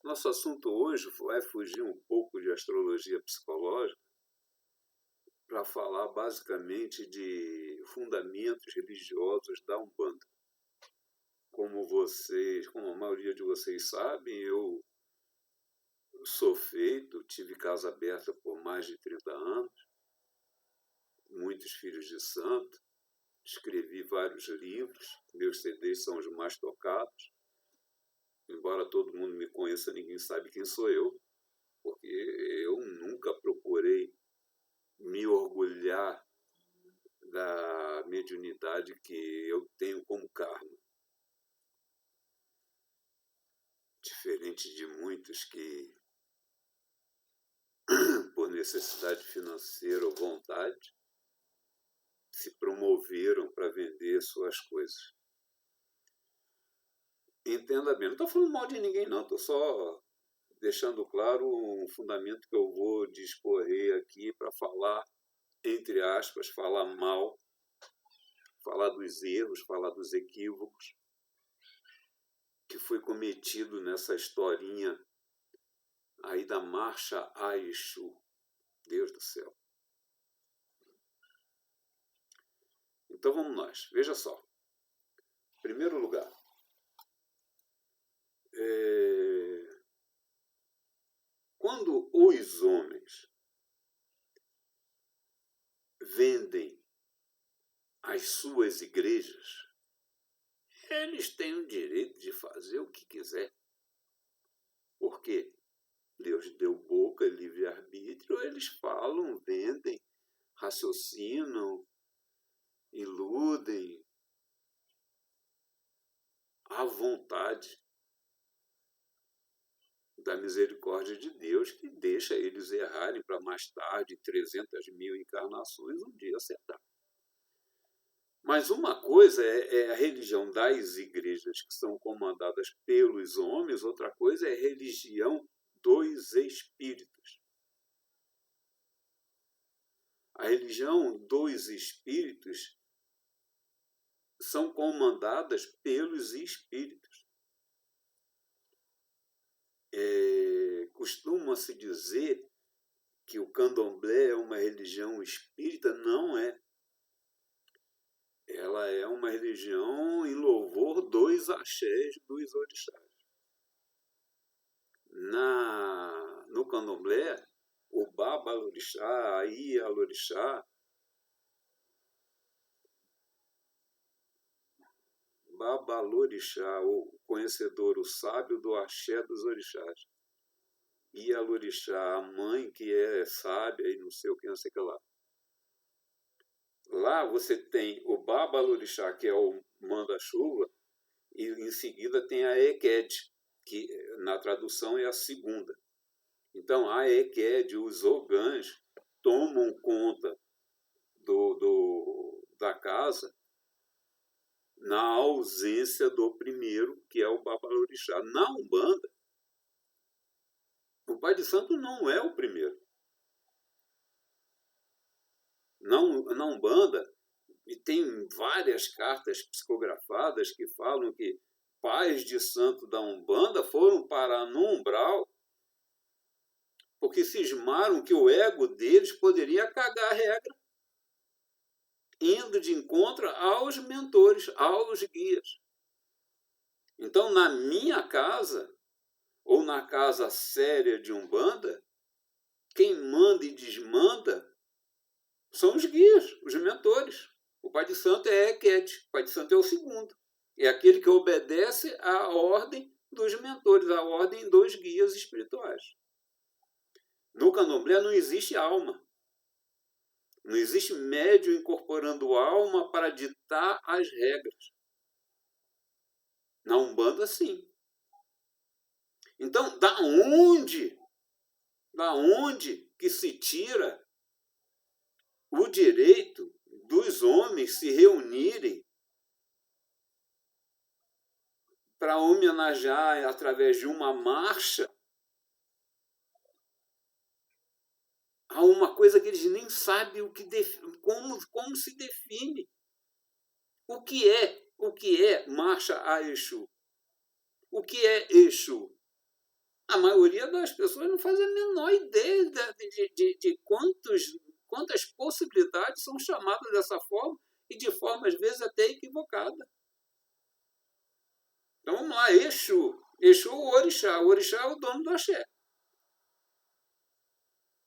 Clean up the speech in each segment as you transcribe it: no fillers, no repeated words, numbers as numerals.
Nosso assunto hoje vai fugir um pouco de astrologia psicológica para falar basicamente de fundamentos religiosos da Umbanda. Como a maioria de vocês sabem, eu sou feito, tive casa aberta por mais de 30 anos, muitos filhos de santo, escrevi vários livros, meus CDs são os mais tocados. Embora todo mundo me conheça, ninguém sabe quem sou eu, porque eu nunca procurei me orgulhar da mediunidade que eu tenho como karma. Diferente de muitos que, por necessidade financeira ou vontade, se promoveram para vender suas coisas. Entenda bem, não estou falando mal de ninguém, não, estou só deixando claro um fundamento que eu vou discorrer aqui para falar, entre aspas, falar mal, falar dos erros, falar dos equívocos que foi cometido nessa historinha aí da marcha a Exu. Deus do céu. Então vamos nós. Veja só. Em primeiro lugar, quando os homens vendem as suas igrejas, eles têm o direito de fazer o que quiser. Por quê? Deus deu boca, livre-arbítrio, eles falam, vendem, raciocinam, iludem à vontade da misericórdia de Deus, que deixa eles errarem para mais tarde, 300.000 encarnações, um dia acertar. Mas uma coisa é a religião das igrejas que são comandadas pelos homens, outra coisa é a religião dos espíritos. A religião dos espíritos são comandadas pelos espíritos. Costuma-se dizer que o candomblé é uma religião espírita, não é. Ela é uma religião em louvor dos axés dos orixás. No candomblé, o Babalorixá, a Ialorixá, Babalorixá, o conhecedor, o sábio do axé dos orixás. Ialorixá, a mãe que é sábia e não sei o que, não sei o que lá. Lá você tem o Babalorixá, que é o manda-chuva, e em seguida tem a Eked, que na tradução é a segunda. Então, a Eked, os ogãs, tomam conta da casa na ausência do primeiro, que é o Babalorixá. Na Umbanda, o Pai de Santo não é o primeiro. Na Umbanda, e tem várias cartas psicografadas que falam que pais de santo da Umbanda foram parar no umbral porque cismaram que o ego deles poderia cagar a regra, indo de encontro aos mentores, aos guias. Então, na minha casa, ou na casa séria de Umbanda, quem manda e desmanda são os guias, os mentores. O Pai de Santo é Eked, o Pai de Santo é o segundo. É aquele que obedece à ordem dos mentores, à ordem dos guias espirituais. No candomblé não existe alma. Não existe médium incorporando alma para ditar as regras. Na Umbanda, sim. Então, da onde que se tira o direito dos homens se reunirem para homenagear através de uma marcha a uma coisa que eles nem sabem como se define? O que é marcha a Exu? O que é Exu? A maioria das pessoas não faz a menor ideia de quantas possibilidades são chamadas dessa forma e de forma, às vezes, até equivocada. Então, vamos lá, Exu. Exu, o orixá. O orixá é o dono do axé.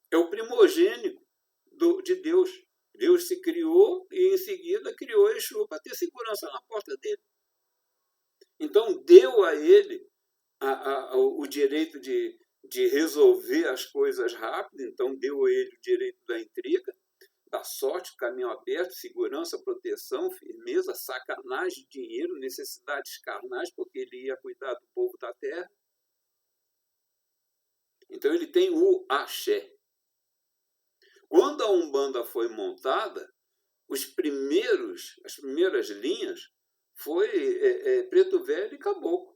É o primogênito de Deus. Deus se criou e, em seguida, criou Exu para ter segurança na porta dele. Então, deu a ele o direito de resolver as coisas rápido, então deu a ele o direito da intriga, da sorte, caminho aberto, segurança, proteção, firmeza, sacanagem, dinheiro, necessidades carnais, porque ele ia cuidar do povo da terra. Então ele tem o axé. Quando a Umbanda foi montada, as primeiras linhas foi Preto Velho e Caboclo.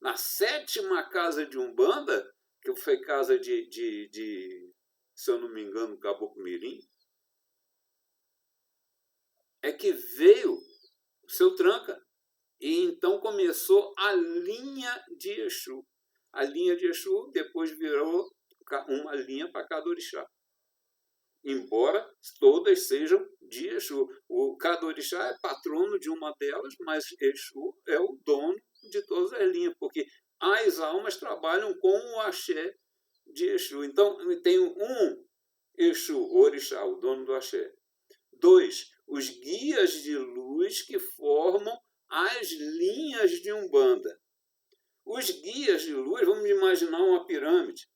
Na 7ª casa de Umbanda, que foi casa se eu não me engano, Caboclo Mirim, é que veio o seu Tranca. E então começou a linha de Exu. A linha de Exu depois virou uma linha para cada orixá. Embora todas sejam de Exu. O cada orixá é patrono de uma delas, mas Exu é o dono de todas as linhas, porque as almas trabalham com o axé de Exu. Então, tem um Exu, o orixá, o dono do axé. 2, os guias de luz que formam as linhas de Umbanda. Os guias de luz, vamos imaginar uma pirâmide.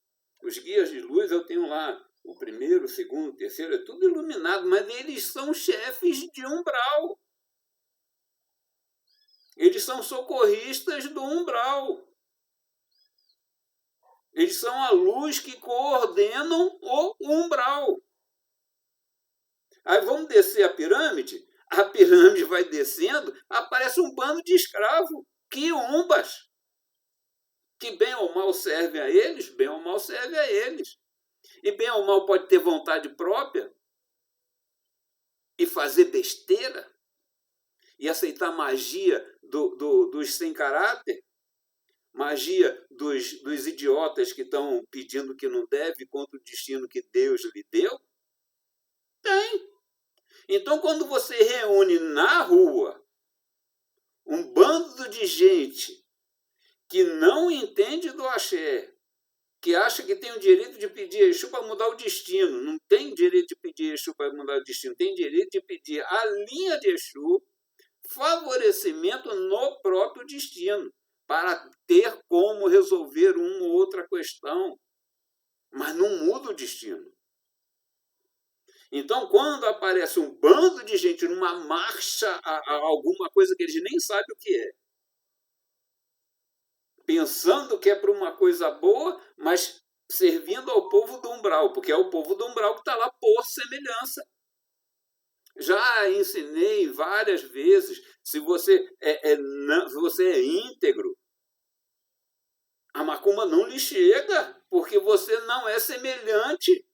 Os guias de luz, eu tenho lá o primeiro, o segundo, o terceiro, é tudo iluminado, mas eles são chefes de umbral. Eles são socorristas do umbral. Eles são a luz que coordenam o umbral. Aí vamos descer a pirâmide vai descendo, aparece um bando de escravos, quiumbas, que bem ou mal servem a eles, bem ou mal servem a eles. E bem ou mal pode ter vontade própria e fazer besteira e aceitar magia dos sem caráter, magia dos idiotas que estão pedindo que não deve contra o destino que Deus lhe deu? Tem. Então, quando você reúne na rua um bando de gente que não entende do axé, que acha que tem o direito de pedir Exu para mudar o destino, não tem direito de pedir Exu para mudar o destino, tem direito de pedir a linha de Exu favorecimento no próprio destino, para ter como resolver uma ou outra questão, mas não muda o destino. Então, quando aparece um bando de gente numa marcha a alguma coisa que eles nem sabem o que é, pensando que é para uma coisa boa, mas servindo ao povo do umbral, porque é o povo do umbral que está lá por semelhança. Já ensinei várias vezes, se você é íntegro, a macumba não lhe chega, porque você não é semelhante.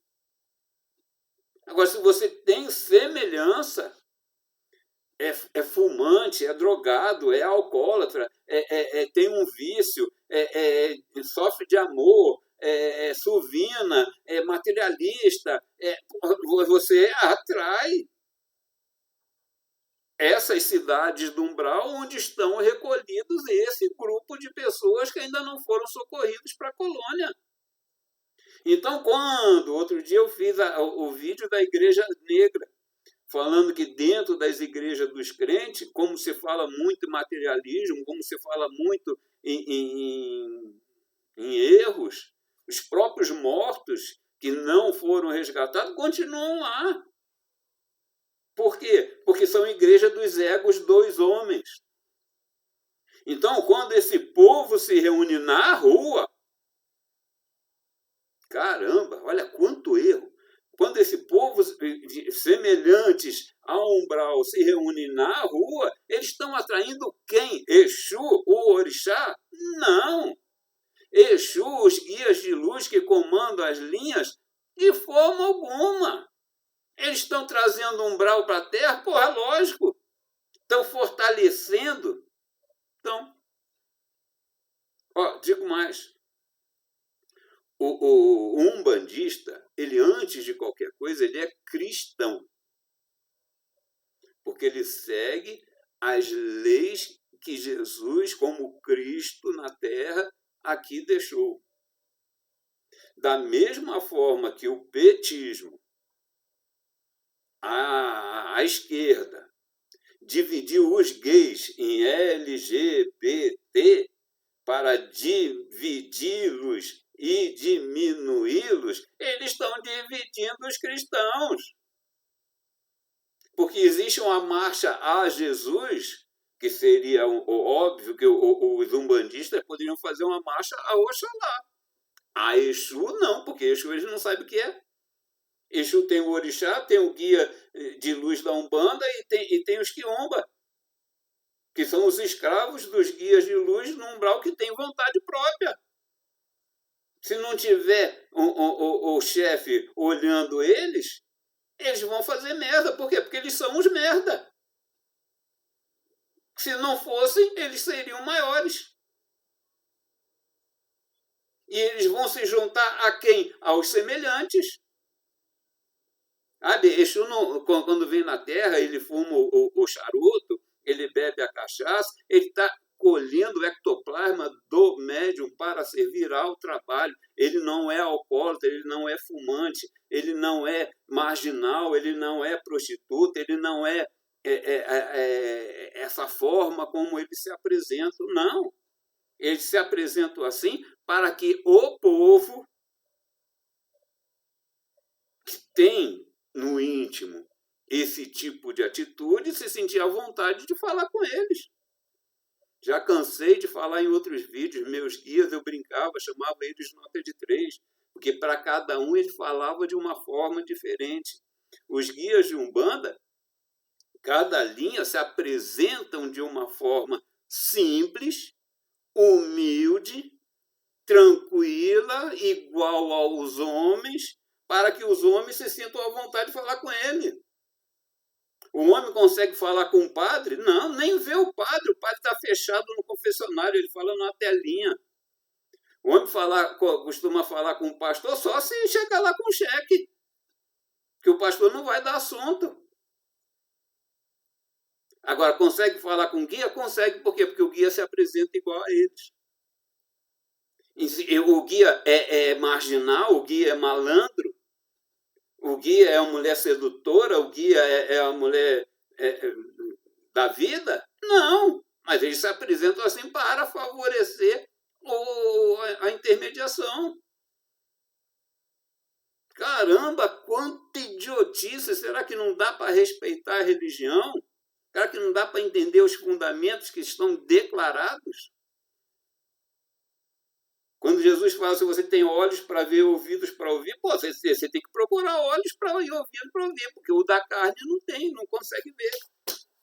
Agora, se você tem semelhança, é fumante, é drogado, é alcoólatra, tem um vício, sofre de amor, é suvina, é materialista, você atrai essas cidades do umbral onde estão recolhidos esse grupo de pessoas que ainda não foram socorridos para a colônia. Então, quando outro dia eu fiz o vídeo da Igreja Negra, falando que dentro das igrejas dos crentes, como se fala muito em materialismo, como se fala muito em erros, os próprios mortos que não foram resgatados continuam lá. Por quê? Porque são igrejas dos egos dos homens. Então, quando esse povo se reúne na rua, caramba, olha quanto erro. Quando esse povo semelhantes ao umbral se reúne na rua, eles estão atraindo quem? Exu, o orixá? Não. Exu, os guias de luz que comandam as linhas, de forma alguma. Eles estão trazendo umbral para a terra? Porra, lógico. Estão fortalecendo. Então, digo mais. o umbandista, ele antes de qualquer coisa, ele é cristão, porque ele segue as leis que Jesus, como Cristo na terra, aqui deixou. Da mesma forma que o petismo, a esquerda, dividiu os gays em LGBT para dividi-los e diminuí-los, eles estão dividindo os cristãos. Porque existe uma marcha a Jesus, que seria óbvio que os umbandistas poderiam fazer uma marcha a Oxalá. A Exu não, porque Exu eles não sabem o que é. Exu tem o orixá, tem o guia de luz da Umbanda e tem os quiomba, que são os escravos dos guias de luz no umbral que têm vontade própria. Se não tiver o chefe olhando eles vão fazer merda. Por quê? Porque eles são os merda. Se não fossem, eles seriam maiores. E eles vão se juntar a quem? Aos semelhantes. Exu, quando vem na Terra, ele fuma o charuto, ele bebe a cachaça, ele está colhendo o ectoplasma do médium para servir ao trabalho. Ele não é alcoólatra, ele não é fumante, ele não é marginal, ele não é prostituta, ele não é essa forma como ele se apresenta. Não. Eles se apresentam assim para que o povo que tem no íntimo esse tipo de atitude se sentir à vontade de falar com eles. Já cansei de falar em outros vídeos, meus guias, eu brincava, chamava eles de nota de 3, porque para cada um ele falava de uma forma diferente. Os guias de Umbanda, cada linha se apresentam de uma forma simples, humilde, tranquila, igual aos homens, para que os homens se sintam à vontade de falar com ele. O homem consegue falar com o padre? Não, nem vê o padre está fechado no confessionário, ele fala numa telinha. O homem costuma falar com o pastor só se chegar lá com cheque, que o pastor não vai dar assunto. Agora, consegue falar com o guia? Consegue, por quê? Porque o guia se apresenta igual a eles. O guia é marginal, o guia é malandro, o guia é uma mulher sedutora, o guia é a mulher da vida? Não, mas eles se apresentam assim para favorecer a intermediação. Caramba, quanta idiotice! Será que não dá para respeitar a religião? Será que não dá para entender os fundamentos que estão declarados? Quando Jesus fala, se você tem olhos para ver, ouvidos para ouvir, você tem que procurar olhos para ouvir, ouvidos para ouvir, porque o da carne não tem, não consegue ver.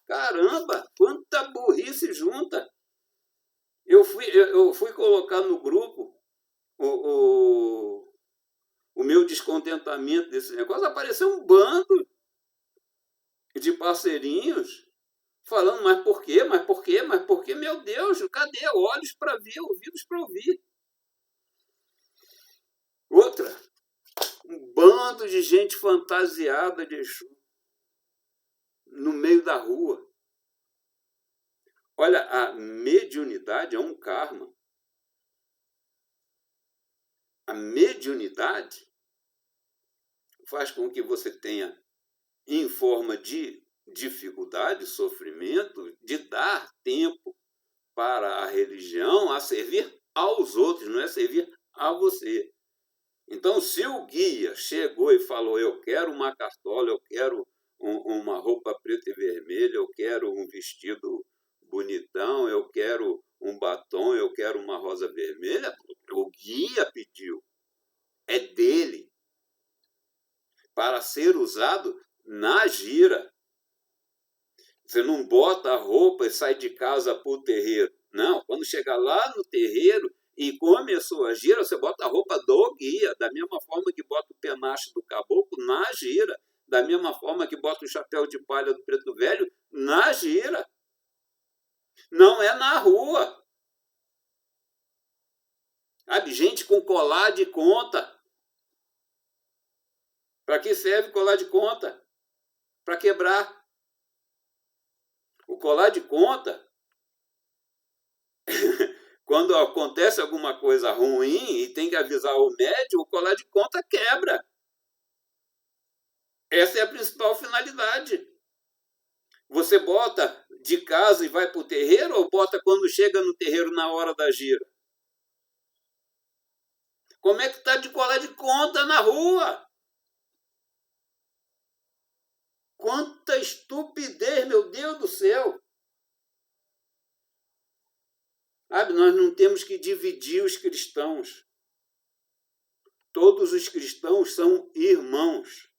Caramba, quanta burrice junta! Eu fui colocar no grupo o meu descontentamento desse negócio, apareceu um bando de parceirinhos falando, mas por quê? Mas por quê? Mas por quê? Meu Deus, cadê olhos para ver, ouvidos para ouvir? Outra, um bando de gente fantasiada de Exu no meio da rua. Olha, a mediunidade é um karma. A mediunidade faz com que você tenha, em forma de dificuldade, sofrimento, de dar tempo para a religião a servir aos outros, não é servir a você. Então, se o guia chegou e falou, eu quero uma cartola, eu quero uma roupa preta e vermelha, eu quero um vestido bonitão, eu quero um batom, eu quero uma rosa vermelha, o guia pediu. É dele. Para ser usado na gira. Você não bota a roupa e sai de casa para o terreiro. Não, quando chegar lá no terreiro e começou a gira, você bota a roupa do guia, da mesma forma que bota o penacho do caboclo na gira, da mesma forma que bota o chapéu de palha do preto velho na gira. Não é na rua. Sabe, gente com colar de conta. Para que serve colar de conta? Para quebrar. O colar de conta, quando acontece alguma coisa ruim e tem que avisar o médium, o colar de conta quebra. Essa é a principal finalidade. Você bota de casa e vai para o terreiro ou bota quando chega no terreiro na hora da gira? Como é que está de colar de conta na rua? Quanta estupidez, meu Deus do céu! Sabe, nós não temos que dividir os cristãos. Todos os cristãos são irmãos.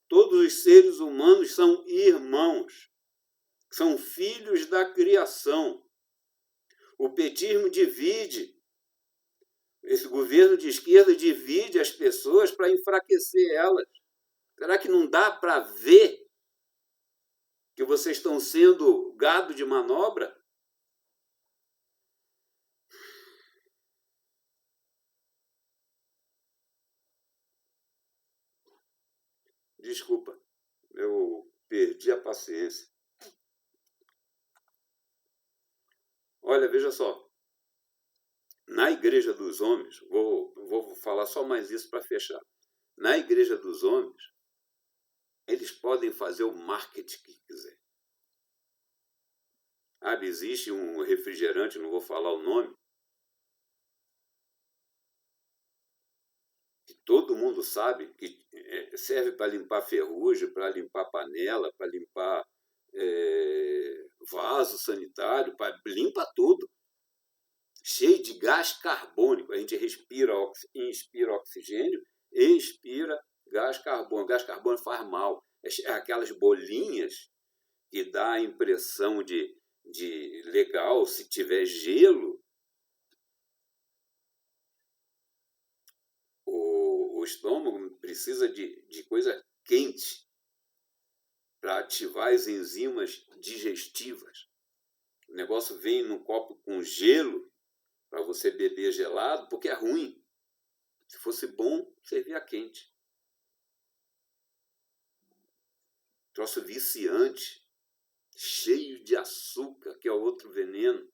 Todos os seres humanos são irmãos. São filhos da criação. O petismo divide. Esse governo de esquerda divide as pessoas para enfraquecer elas. Será que não dá para ver que vocês estão sendo gado de manobra? Desculpa, eu perdi a paciência. Olha, veja só. Na Igreja dos Homens, vou falar só mais isso para fechar. Na Igreja dos Homens, eles podem fazer o marketing que quiser. Sabe, existe um refrigerante, não vou falar o nome, que todo mundo sabe que serve para limpar ferrugem, para limpar panela, para limpar vaso sanitário, limpa tudo. Cheio de gás carbônico. A gente respira, inspira oxigênio, expira gás carbônico. Gás carbônico faz mal. Aquelas bolinhas que dá a impressão de legal se tiver gelo. O estômago precisa de coisa quente para ativar as enzimas digestivas. O negócio vem num copo com gelo para você beber gelado, porque é ruim. Se fosse bom, servia quente. Troço viciante, cheio de açúcar, que é outro veneno.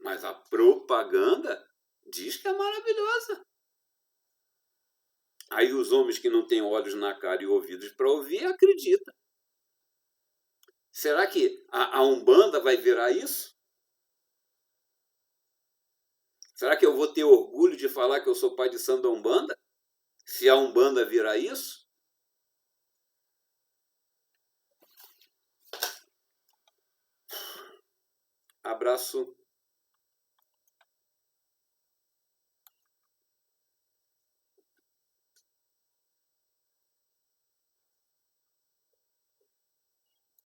Mas a propaganda diz que é maravilhosa. Aí os homens que não têm olhos na cara e ouvidos para ouvir, acreditam. Será que a Umbanda vai virar isso? Será que eu vou ter orgulho de falar que eu sou pai de santo da Umbanda? Se a Umbanda virar isso? Abraço